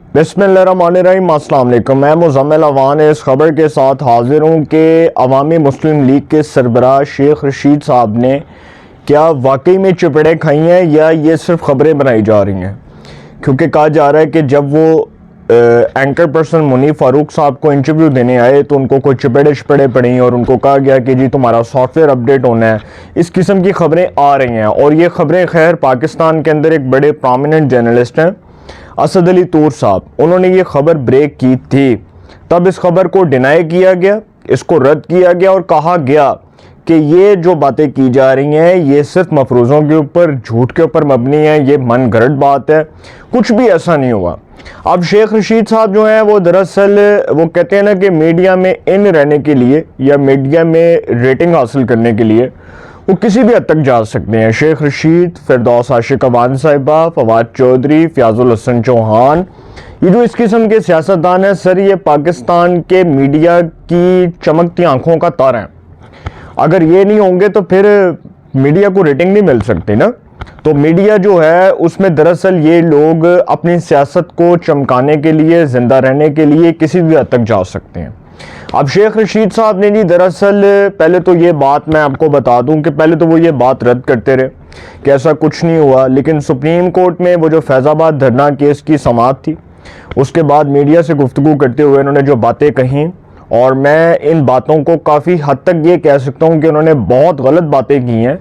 बिस्मिल्लाहिर्रहमानिर्रहीम, अस्सलाम वालेकुम। मैं मुज़म्मिल अवान इस खबर के साथ हाजिर हूँ कि अवामी मुस्लिम लीग के सरबराह शेख रशीद साहब ने क्या वाकई में चपेड़े खाई हैं या ये सिर्फ खबरें बनाई जा रही हैं। क्योंकि कहा जा रहा है कि जब वो एंकर पर्सन मुनीफ फारूक साहब को इंटरव्यू देने आए तो उनको कोई चपेड़े पड़ी और उनको कहा गया कि जी तुम्हारा सॉफ्टवेयर अपडेट होना है। इस किस्म की खबरें आ रही हैं और ये खबरें खैर पाकिस्तान के अंदर एक बड़े प्रोमिनेंट जर्नलिस्ट हैं असद अली तूर साहब, उन्होंने ये खबर ब्रेक की थी। तब इस खबर को डिनाई किया गया, इसको रद्द किया गया और कहा गया कि ये जो बातें की जा रही हैं ये सिर्फ मफरूज़ों के ऊपर, झूठ के ऊपर मबनी है, ये मन गढ़ंत बात है, कुछ भी ऐसा नहीं हुआ। अब शेख रशीद साहब जो हैं वो दरअसल वो कहते हैं ना कि मीडिया में इन रहने के लिए या मीडिया में रेटिंग हासिल करने के लिए वो किसी भी हद तक जा सकते हैं। शेख रशीद, फिरदौस आशिक अवान साहिबा, फवाद चौधरी, फयाजुल हसन चौहान, ये जो इस किस्म के सियासतदान हैं सर, ये पाकिस्तान के मीडिया की चमकती आंखों का तारा है। अगर ये नहीं होंगे तो फिर मीडिया को रेटिंग नहीं मिल सकती ना। तो मीडिया जो है उसमें दरअसल ये लोग अपनी सियासत को चमकाने के लिए, जिंदा रहने के लिए किसी भी हद तक जा सकते हैं। अब शेख रशीद साहब ने जी दरअसल पहले तो ये बात मैं आपको बता दूं कि पहले तो वो ये बात रद्द करते रहे कि ऐसा कुछ नहीं हुआ, लेकिन सुप्रीम कोर्ट में वो जो फैज़ाबाद धरना केस की समाअत थी उसके बाद मीडिया से गुफ्तगू करते हुए इन्होंने जो बातें कहीं, और मैं इन बातों को काफ़ी हद तक ये कह सकता हूँ कि उन्होंने बहुत गलत बातें की हैं।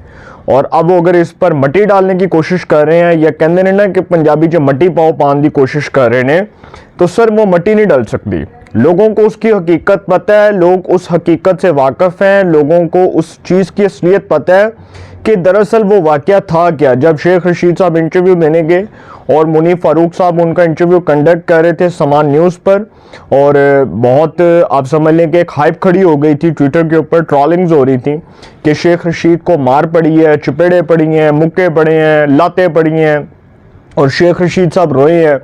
और अब वो अगर इस पर मट्टी डालने की कोशिश कर रहे हैं या कहते हैं ना कि पंजाबी जो मट्टी पाओ पान की कोशिश कर रहे हैं, तो सर वो मट्टी नहीं डल सकती। लोगों को उसकी हकीकत पता है, लोग उस हकीकत से वाकिफ़ हैं, लोगों को उस चीज़ की असलियत पता है कि दरअसल वो वाक़या था क्या। जब शेख रशीद साहब इंटरव्यू देने गए और मुनीफ फारूक साहब उनका इंटरव्यू कंडक्ट कर रहे थे समान न्यूज़ पर, और बहुत आप समझ लें कि एक हाइप खड़ी हो गई थी, ट्विटर के ऊपर ट्रॉलिंग्स हो रही थी कि शेख रशीद को मार पड़ी है, चपेड़े पड़ी हैं, मुक्के पड़े हैं, लातें पड़ी हैं, और शेख रशीद साहब रोए हैं।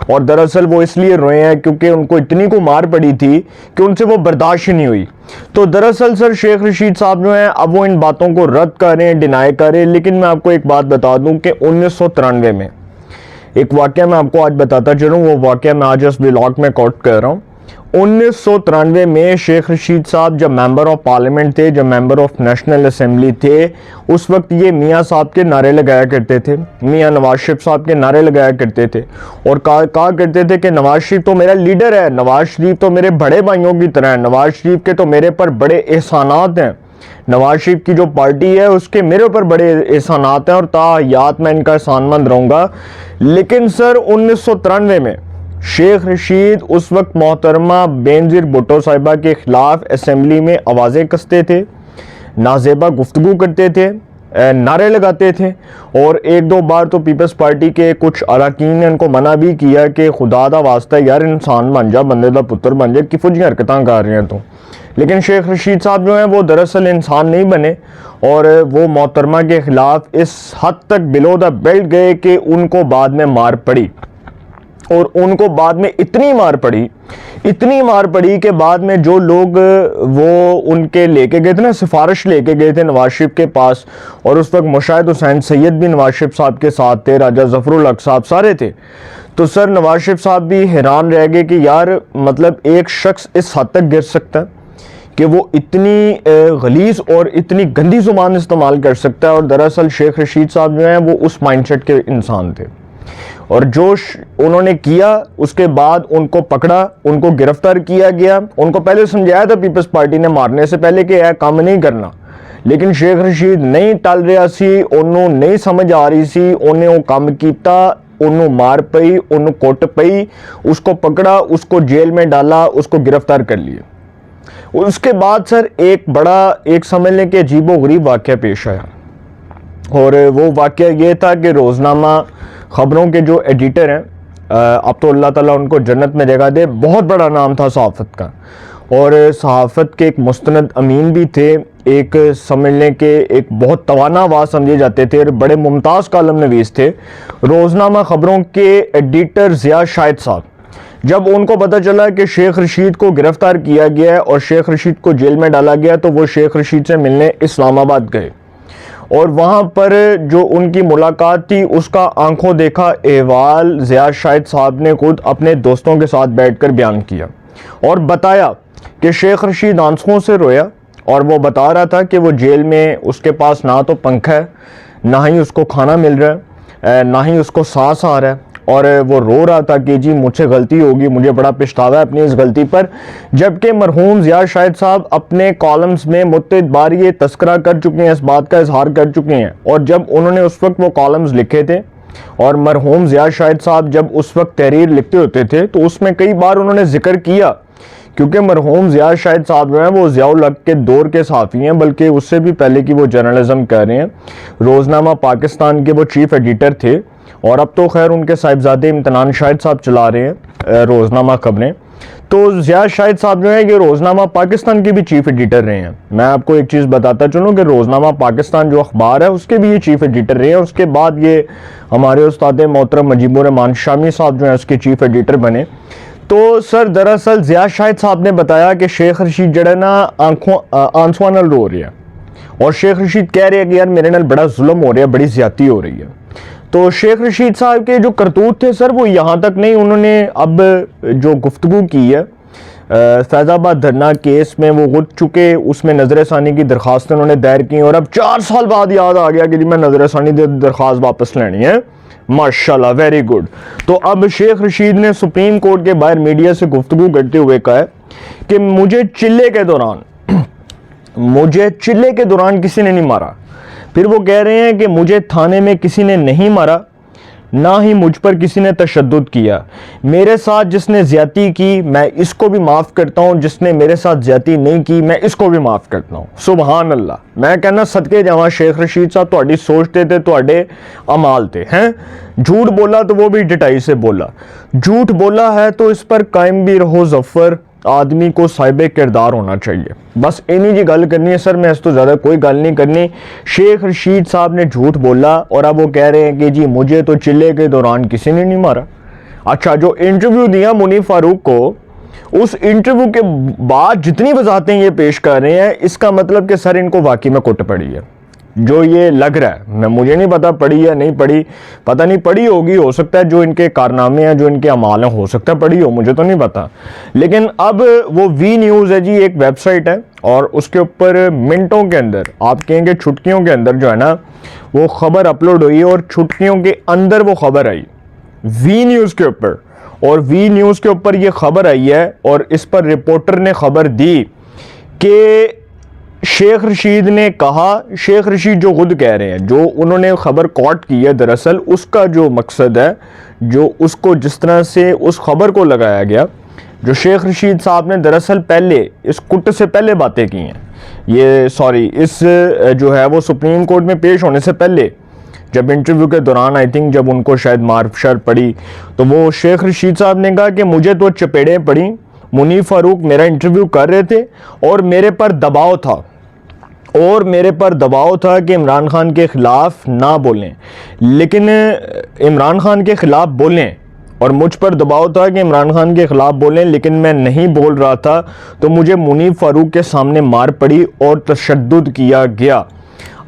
और दरअसल वो इसलिए रोए हैं क्योंकि उनको इतनी को मार पड़ी थी कि उनसे वो बर्दाश्त नहीं हुई। तो दरअसल सर शेख रशीद साहब जो हैं अब वो इन बातों को रद्द कर रहे हैं, डिनाई कर रहे हैं। लेकिन मैं आपको एक बात बता दूं कि 1993 में एक वाक़या मैं आपको आज बताता चलूँ, वो वाक़या मैं आज इस व्लॉग में कोट कर रहा हूँ। 1993 में शेख रशीद साहब जब मेंबर ऑफ पार्लियामेंट थे, जब मेंबर ऑफ नेशनल असेंबली थे, उस वक्त ये मियाँ साहब के नारे लगाया करते थे, मियाँ नवाज शरीफ साहब के नारे लगाया करते थे और कहा करते थे कि नवाज शरीफ तो मेरा लीडर है, नवाज शरीफ तो मेरे बड़े भाइयों की तरह है, नवाज शरीफ के तो मेरे पर बड़े एहसानात हैं, नवाज शरीफ की जो पार्टी है उसके मेरे ऊपर बड़े एहसानात हैं और ताहयात मैं इनका एहसानमंद रहूँगा। लेकिन सर 1993 में शेख रशीद उस वक्त मोहतरमा बेनज़ीर भुट्टो साहिबा के ख़िलाफ़ असेंबली में आवाज़ें कसते थे, नाजेबा गुफ्तगू करते थे, नारे लगाते थे, और एक दो बार तो पीपल्स पार्टी के कुछ अरकान ने उनको मना भी किया कि खुदा दा वास्ता यार इंसान बन जा, बंदे दा पुत्र बन जा, किफो जी हरकतां कर रहे हैं तो। लेकिन शेख रशीद साहब जो हैं वो दरअसल इंसान नहीं बने और वो मोहतरमा के ख़िलाफ़ इस हद तक बिलो द बेल्ट गए कि उनको बाद में मार पड़ी, और उनको बाद में इतनी मार पड़ी कि बाद में जो लोग वो उनके लेके गए थे ना, सिफारिश लेके गए थे नवाज शरीफ के पास, और उस वक्त मुशाहिद हुसैन सैयद भी नवाज शरीफ साहब के साथ थे, राजा जफरुल हक साहब सारे थे। तो सर नवाज शरीफ साहब भी हैरान रह गए कि यार मतलब एक शख्स इस हद तक गिर सकता है कि वो इतनी गलीज़ और इतनी गंदी ज़ुबान इस्तेमाल कर सकता है। और दरअसल शेख रशीद साहब जो हैं वो उस माइंडसेट के इंसान थे, और जो उन्होंने किया उसके बाद उनको पकड़ा, उनको गिरफ्तार किया गया। उनको पहले समझाया था पीपल्स पार्टी ने मारने से पहले कि यह काम नहीं करना, लेकिन शेख रशीद नहीं टल रहा सी, उन्होंने नहीं समझ आ रही सी, उन्हें वो काम किया, उन्होंने मार पई, उन्होंने कुट पई, उसको पकड़ा, उसको जेल में डाला, उसको गिरफ्तार कर लिया। उसके बाद सर एक समझ लें कि अजीबोगरीब वाक़या पेश आया, और वो वाक़या ये था कि रोज़नामा ख़बरों के जो एडिटर हैं, अब तो अल्लाह ताला उनको जन्नत में जगह दे, बहुत बड़ा नाम था सहाफ़त का, और सहाफ़त के एक मुस्तनद अमीन भी थे, एक समझ लें कि एक बहुत तवाना आवाज़ समझे जाते थे और बड़े मुमताज़ कालम नवीस थे। रोज़नामा ख़बरों के एडिटर ज़िया शाहिद साहब, जब उनको पता चला कि शेख रशीद को गिरफ़्तार किया गया है और शेख रशीद को जेल में डाला गया, तो वो शेख रशीद से मिलने इस्लामाबाद गए और वहाँ पर जो उनकी मुलाकात थी उसका आंखों देखा अहवाल ज़िया शाहिद साहब ने खुद अपने दोस्तों के साथ बैठकर बयान किया और बताया कि शेख रशीद आंसुओं से रोया और वो बता रहा था कि वो जेल में उसके पास ना तो पंखा है, ना ही उसको खाना मिल रहा है, ना ही उसको सांस आ रहा है, और वो रो रहा था कि जी मुझसे गलती होगी, मुझे बड़ा पछतावा है अपनी इस गलती पर। जबकि मरहूम ज़िया शाहिद साहब अपने कॉलम्स में मुतअद्दिद बार ये तस्करा कर चुके हैं, इस बात का इजहार कर चुके हैं। और जब उन्होंने उस वक्त वो कॉलम्स लिखे थे और मरहूम ज़िया शाहिद साहब जब उस वक्त तहरीर लिखते होते थे तो उसमें कई बार उन्होंने जिक्र किया, क्योंकि मरहूम ज़िया शाहिद साहब जो हैं वो ज़िया-उल हक के दौर के सहाफ़ी हैं, बल्कि उससे भी पहले की वो जर्नलिज़म कर रहे हैं। रोज़नामा पाकिस्तान के वो चीफ़ एडिटर थे और अब तो खैर उनके साहिबजादे इम्तिनान शाहिद साहब चला रहे हैं रोज़नामा खबरें। तो ज़िया शाहिद साहब जो है ये रोज़नामा पाकिस्तान के भी चीफ़ एडिटर रहे हैं। मैं आपको एक चीज़ बताता चलूँ कि रोज़नामा पाकिस्तान जो अखबार है उसके भी ये चीफ़ एडिटर रहे हैं। उसके बाद ये हमारे उस्ताद मोहतरम मुजीबुर रहमान शामी साहब जो हैं उसके चीफ़ एडिटर बने। तो सर दरअसल ज़िया शाहिद साहब ने बताया कि शेख रशीद जड़ा ना आंसुआं नाल रो रहे हैं और शेख रशीद कह रहे हैं कि यार मेरे नाल बड़ा जुल्म हो रहा है, बड़ी ज़्यादती हो रही है। तो शेख रशीद साहब के जो करतूत थे सर वो यहाँ तक नहीं, उन्होंने अब जो गुफ्तगू की है फैज़ाबाद धरना केस में वो उठ चुके, उसमें नज़रसानी की दरख्वास्त उन्होंने दायर की और अब 4 साल बाद याद आ गया कि जी मैं नज़रसानी दरख्वास्त वापस लेनी है। माशाल्लाह, वेरी गुड। तो अब शेख रशीद ने सुप्रीम कोर्ट के बाहर मीडिया से गुफ्तगू करते हुए कहा है कि मुझे चिल्ले के दौरान किसी ने नहीं मारा। फिर वो कह रहे हैं कि मुझे थाने में किसी ने नहीं मारा, ना ही मुझ पर किसी ने तशद्दुद किया। मेरे साथ जिसने ज्यादती की मैं इसको भी माफ़ करता हूँ, जिसने मेरे साथ ज्यादती नहीं की मैं इसको भी माफ़ करता हूँ। सुबहान अल्लाह। मैं कहना सदके जावा शेख रशीद साहब, तुहाडी सोचते थे, तुहाडे अमाल थे हैं। झूठ बोला तो वो भी डटाई से बोला, झूठ बोला है तो इस पर कायम भी रहो जफ़र, आदमी को साहिब किरदार होना चाहिए। बस इन्हीं जी गल करनी है सर, मैं इस तो ज़्यादा कोई गल नहीं करनी। शेख रशीद साहब ने झूठ बोला और अब वो कह रहे हैं कि जी मुझे तो चिल्ले के दौरान किसी ने नहीं मारा। अच्छा, जो इंटरव्यू दिया मुनीफ फारूक को, उस इंटरव्यू के बाद जितनी वजाहतें ये पेश कर रहे हैं, इसका मतलब कि सर इनको वाकई में कुट पड़ी है, जो ये लग रहा है। मैं मुझे नहीं पता पढ़ी या नहीं पढ़ी, पता नहीं पढ़ी होगी, हो सकता है जो इनके कारनामे हैं, जो इनके अमाल हैं, हो सकता है पढ़ी हो, मुझे तो नहीं पता। लेकिन अब वो वी न्यूज़ है जी, एक वेबसाइट है और उसके ऊपर मिनटों के अंदर, आप कहेंगे छुटकियों के अंदर जो है ना वो खबर अपलोड हुई और छुटकियों के अंदर वो खबर आई वी न्यूज़ के ऊपर। और वी न्यूज़ के ऊपर ये खबर आई है और इस पर रिपोर्टर ने खबर दी कि शेख रशीद ने कहा, शेख रशीद जो खुद कह रहे हैं, जो उन्होंने खबर कोट की है, दरअसल उसका जो मकसद है, जो उसको जिस तरह से उस खबर को लगाया गया, जो शेख रशीद साहब ने दरअसल पहले इस कुट से पहले बातें की हैं, ये सॉरी इस जो है वो सुप्रीम कोर्ट में पेश होने से पहले, जब इंटरव्यू के दौरान आई थिंक जब उनको शायद मार्शर पड़ी तो वो शेख रशीद साहब ने कहा कि मुझे तो चपेड़ें पड़ी, मुनीफ फारूक मेरा इंटरव्यू कर रहे थे और मेरे पर दबाव था कि इमरान खान के ख़िलाफ़ ना बोलें, लेकिन इमरान खान के ख़िलाफ़ बोलें, और मुझ पर दबाव था कि इमरान खान के ख़िलाफ़ बोलें, लेकिन मैं नहीं बोल रहा था तो मुझे मुनीफ फारूक के सामने मार पड़ी और तशद्दुद किया गया।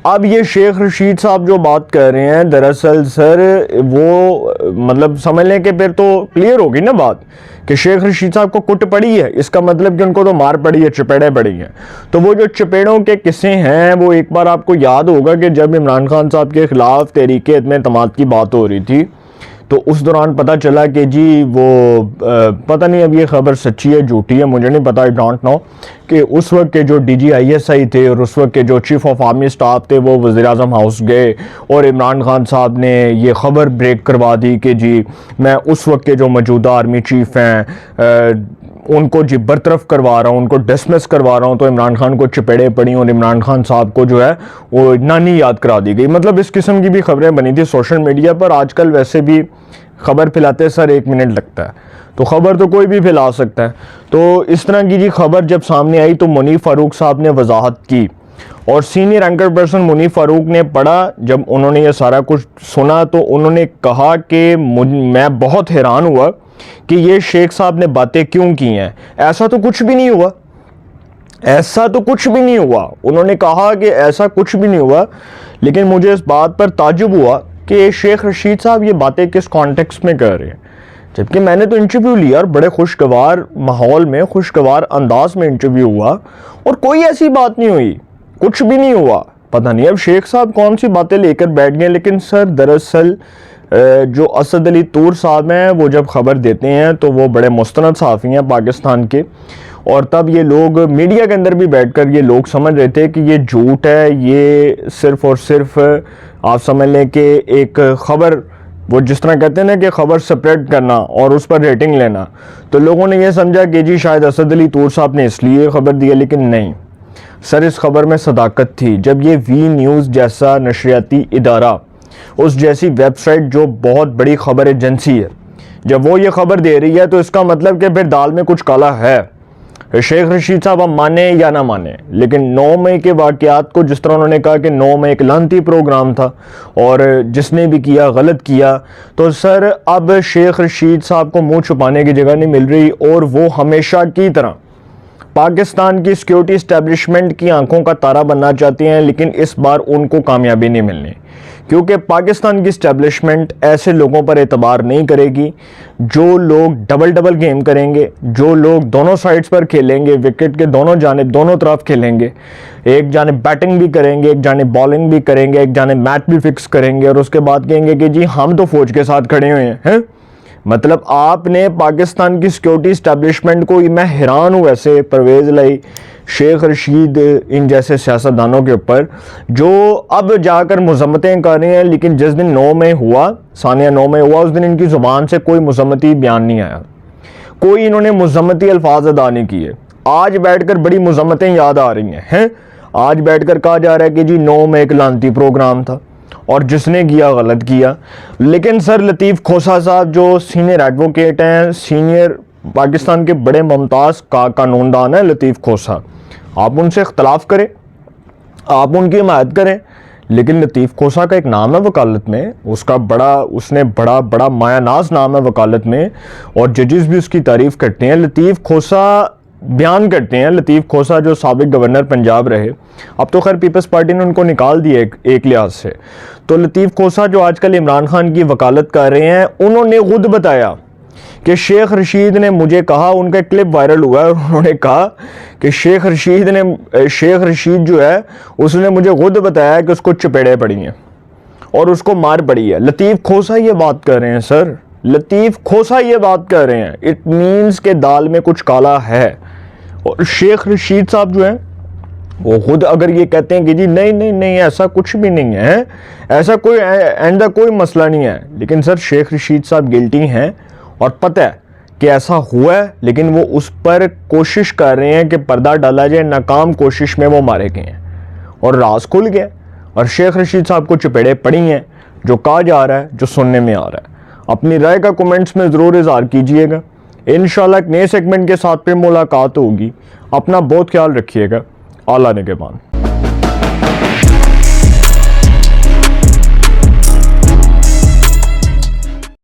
अब ये शेख रशीद साहब जो बात कर रहे हैं, दरअसल सर वो मतलब समझ लें कि फिर तो क्लियर होगी ना बात कि शेख रशीद साहब को कुट पड़ी है, इसका मतलब कि उनको तो मार पड़ी है, चपेड़े पड़ी हैं। तो वो जो चपेड़ों के किस्से हैं वो एक बार आपको याद होगा कि जब इमरान खान साहब के ख़िलाफ़ तहरीक इत्मीनान की बात हो रही थी तो उस दौरान पता चला कि जी वो पता नहीं अब ये खबर सच्ची है झूठी है, मुझे नहीं पता, आई डोंट नो, कि उस वक्त के जो DGISI थे और उस वक्त के जो चीफ ऑफ आर्मी स्टाफ थे वो वज़ीर-ए-आज़म हाउस गए और इमरान खान साहब ने ये ख़बर ब्रेक करवा दी कि जी मैं उस वक्त के जो मौजूदा आर्मी चीफ हैं उनको जी बरतरफ करवा रहा हूँ, उनको डिसमिस करवा रहा हूँ। तो इमरान खान को चपेड़े पड़ी और इमरान खान साहब को जो है वो नानी याद करा दी गई। मतलब इस किस्म की भी खबरें बनी थी सोशल मीडिया पर। आजकल वैसे भी खबर फैलाते सर 1 मिनट लगता है, तो खबर तो कोई भी फैला सकता है। तो इस तरह की जी खबर जब सामने आई तो मुनीफ फारूक साहब ने वजाहत की और senior anchor person Munif Farooq ने पढ़ा। जब उन्होंने ये सारा कुछ सुना तो उन्होंने कहा कि मैं बहुत हैरान हुआ कि ये शेख साहब ने बातें क्यों की हैं, ऐसा तो कुछ भी नहीं हुआ, ऐसा तो कुछ भी नहीं हुआ। उन्होंने कहा कि ऐसा कुछ भी नहीं हुआ, लेकिन मुझे इस बात पर ताज्जुब हुआ कि शेख रशीद साहब ये बातें किस कॉन्टेक्स्ट में कर रहे हैं, जबकि मैंने तो इंटरव्यू लिया और बड़े खुशगवार माहौल में, खुशगवार अंदाज में इंटरव्यू हुआ और कोई ऐसी बात नहीं हुई, कुछ भी नहीं हुआ। पता नहीं अब शेख साहब कौन सी बातें लेकर बैठ गए। लेकिन सर दरअसल जो असद अली तूर साहब हैं वो जब खबर देते हैं तो वो बड़े मुस्तनद सहाफ़ी हैं पाकिस्तान के, और तब ये लोग मीडिया के अंदर भी बैठकर ये लोग समझ रहे थे कि ये झूठ है, ये सिर्फ़ और सिर्फ आप समझ लें कि एक ख़बर, वो जिस तरह कहते हैं ना कि ख़बर स्प्रेड करना और उस पर रेटिंग लेना, तो लोगों ने ये समझा कि जी शायद असद अली तूर साहब ने इसलिए ख़बर दी है। लेकिन नहीं सर, इस खबर में सदाकत थी। जब ये वी न्यूज़ जैसा नशरियाती इदारा, उस जैसी वेबसाइट जो बहुत बड़ी खबर एजेंसी है, जब वो ये खबर दे रही है तो इसका मतलब कि फिर दाल में कुछ काला है। शेख रशीद साहब हम माने या ना माने, लेकिन 9 मई के वाक़यात को जिस तरह उन्होंने कहा कि 9 मई एक लानती प्रोग्राम था और जिसने भी किया गलत किया, तो सर अब शेख रशीद साहब को मुंह छुपाने की जगह नहीं मिल रही और वो हमेशा की तरह पाकिस्तान की सिक्योरिटी इस्टेब्लिशमेंट की आंखों का तारा बनना चाहते हैं। लेकिन इस बार उनको कामयाबी नहीं मिलनी, क्योंकि पाकिस्तान की इस्टेब्लिशमेंट ऐसे लोगों पर एतबार नहीं करेगी जो लोग डबल डबल गेम करेंगे, जो लोग दोनों साइड्स पर खेलेंगे, विकेट के दोनों जानिब दोनों तरफ खेलेंगे, एक जानिब बैटिंग भी करेंगे, एक जानिब बॉलिंग भी करेंगे, एक जानिब मैच भी फिक्स करेंगे और उसके बाद कहेंगे कि जी हम तो फौज के साथ खड़े हुए हैं। मतलब आपने पाकिस्तान की सिक्योरिटी इस्टेब्लिशमेंट को, मैं हैरान हूँ ऐसे परवेज़ लाई, शेख रशीद, इन जैसे सियासतदानों के ऊपर जो अब जाकर मजम्मतें कर रहे हैं। लेकिन जिस दिन 9 मई हुआ, सानिया 9 मई हुआ, उस दिन इनकी ज़ुबान से कोई मजम्मती बयान नहीं आया, कोई इन्होंने मजम्मती अल्फाज अदा नहीं किए। आज बैठकर बड़ी मजम्मतें याद आ रही हैं। आज बैठकर कहा जा रहा है कि जी 9 मई एक लानती प्रोग्राम था और जिसने किया गलत किया। लेकिन सर लतीफ़ खोसा साहब जो सीनियर एडवोकेट हैं, सीनियर पाकिस्तान के बड़े मुमताज़ कानूनदान हैं लतीफ़ खोसा, आप उनसे इख्तलाफ करें, आप उनकी हिमायत करें, लेकिन लतीफ़ खोसा का एक नाम है वकालत में, उसका उसने बड़ा मायानाज नाम है वकालत में और जजेस भी उसकी तारीफ़ करते हैं। लतीफ़ खोसा बयान करते हैं, लतीफ़ खोसा जो साबिक गवर्नर पंजाब रहे, अब तो खैर पीपल्स पार्टी ने उनको निकाल दिया एक लिहाज से, तो लतीफ़ खोसा जो आजकल इमरान खान की वकालत कर रहे हैं, उन्होंने खुद बताया कि शेख रशीद ने मुझे कहा, उनका क्लिप वायरल हुआ है, उन्होंने कहा कि शेख रशीद जो है उसने मुझे खुद बताया कि उसको चपेड़े पड़ी हैं और उसको मार पड़ी है। लतीफ़ खोसा ये बात कर रहे हैं सर, लतीफ़ खोसा ये बात कर रहे हैं। इट मीन्स के दाल में कुछ काला है। और शेख रशीद साहब जो हैं वो खुद अगर ये कहते हैं कि जी नहीं नहीं नहीं ऐसा कुछ भी नहीं है, ऐसा कोई ऐसा कोई मसला नहीं है, लेकिन सर शेख रशीद साहब गिल्टी हैं और पता है कि ऐसा हुआ है, लेकिन वो उस पर कोशिश कर रहे हैं कि पर्दा डाला जाए। नाकाम कोशिश में वो मारे गए हैं और राज खुल गया और शेख रशीद साहब को चपेड़े पड़ी हैं, जो कहा जा रहा है, जो सुनने में आ रहा है। अपनी राय का कमेंट्स में ज़रूर इज़हार कीजिएगा। इंशाल्लाह एक नए सेगमेंट के साथ फिर मुलाकात होगी। अपना बहुत ख्याल रखिएगा। आला निगहबान।